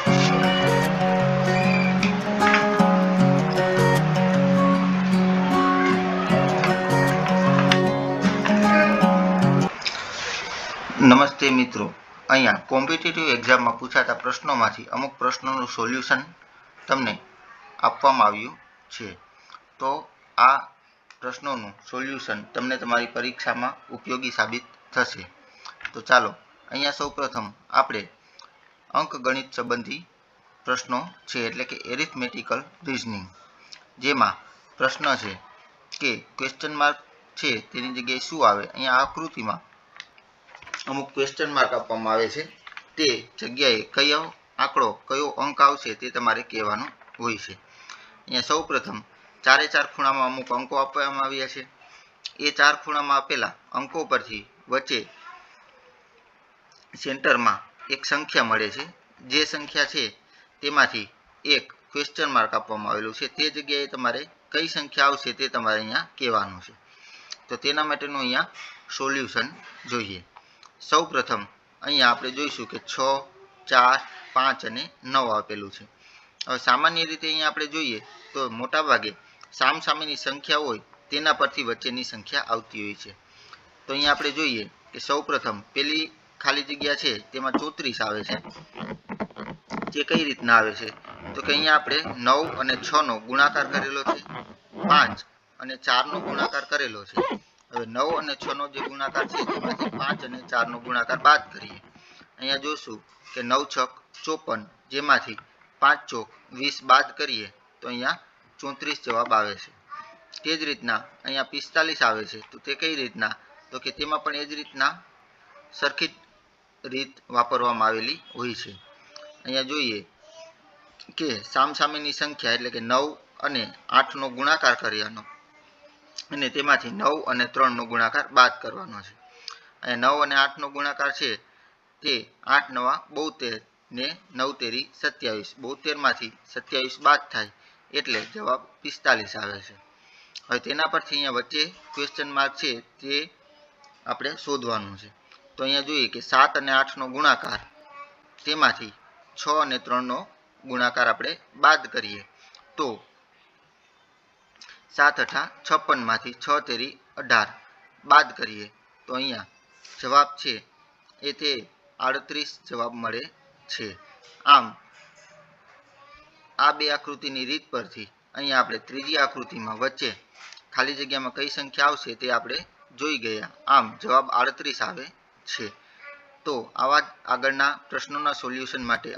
નમસ્તે મિત્રો, અહીંયા કોમ્પિટિટિવ એક્ઝામમાં પૂછાતા પ્રશ્નોમાંથી અમુક પ્રશ્નોનું સોલ્યુશન તમને આપવામાં આવ્યું છે. તો આ પ્રશ્નોનું સોલ્યુશન તમને તમારી પરીક્ષામાં ઉપયોગી સાબિત થશે. તો ચાલો અહીંયા સૌપ્રથમ આપણે અંકગણિત સંબંધી પ્રશ્નો છે, એટલે કે એરિથમેટિકલ રિઝનિંગ, જેમાં પ્રશ્ન છે કે ક્વેશ્ચન માર્ક છે તેની જગ્યાએ શું આવે. અહીંયા આકૃતિમાં અમુક ક્વેશ્ચન માર્ક આપવામાં આવે છે, તે જગ્યાએ કયો આંકડો કયો અંક આવશે તે તમારે કહેવાનું હોય છે. અહીંયા સૌપ્રથમ ચારે ચાર ખૂણામાં અમુક અંકો આપવામાં આવ્યા છે. એ ચાર ખૂણામાં આપેલા અંકો પરથી વચ્ચે સેન્ટરમાં એક સંખ્યા મળે છે. જે સંખ્યા છે તેમાંથી એક ક્વેશ્ચન માર્ક આપવામાં આવેલું છે. તે જગ્યાએ તમારે કઈ સંખ્યા આવશે તે તમારે અહીંયા કહેવાનું છે. તો તેના માટેનું અહીંયા સોલ્યુશન જોઈએ. સૌપ્રથમ અહીંયા આપણે જોઈશું કે 6, 4, 5 અને 9 આપેલું છે. હવે સામાન્ય રીતે અહીંયા આપણે જોઈએ તો મોટાભાગે સામસામેની સંખ્યા હોય તેના પરથી વચ્ચેની સંખ્યા આવતી હોય છે. તો અહીંયા આપણે જોઈએ કે સૌપ્રથમ પેલી ખાલી જગ્યા છે તેમાં 34 આવે છે. જે કઈ રીતના આવે છે તો કે અહીંયા આપણે 9 અને 6 નો ગુણાકાર કરેલો છે, 5 અને 4 નો ગુણાકાર કરેલો છે. હવે 9 અને 6 નો જે ગુણાકાર છે તેમાંથી 5 અને 4 નો ગુણાકાર બાદ કરીએ. અહીંયા જોશું કે 9 છક 54, જેમાંથી 5 ચોક 20 બાદ કરીએ તો અહીંયા 34 જવાબ આવે છે. તે જ રીતના અહીંયા 45 આવે છે. તો તે કઈ રીતના તો કે તેમાં પણ એ જ રીતના સરખી રીત વાપરવામાં આવેલી હોય છે. અહીંયા જોઈએ કે સામસામેની સંખ્યા એટલે કે 9 અને 8 નો ગુણાકાર કર્યાનો અને તેમાંથી 9 અને 3 નો ગુણાકાર બાદ કરવાનો છે. અને 9 અને 8 નો ગુણાકાર છે તે 8 નવા 72 ને 9 તેરી 27. 72 માંથી 27 બાદ થાય એટલે જવાબ 45 આવે છે. હવે તેના પરથી અહીંયા વચ્ચે ક્વેશ્ચન માર્ક છે તે આપણે શોધવાનું છે. તો અહીંયા જોઈએ કે 7 અને 8 નો ગુણાકાર, તેમાંથી 6 અને 3 નો ગુણાકાર આપણે બાદ કરીએ તો 7 × 8 = 56 માંથી 6 તેરી 18 બાદ કરીએ તો અહીંયા જવાબ છે એ તે 38 જવાબ મળે છે. આમ આ બે આકૃતિની રીત પરથી અહીંયા આપણે ત્રીજી આકૃતિમાં વચ્ચે ખાલી જગ્યામાં કઈ સંખ્યા આવશે તે આપણે જોઈ ગયા. આમ જવાબ 38 આવે છે. તો આવા જ આગળના પ્રશ્નોના સોલ્યુશન માટે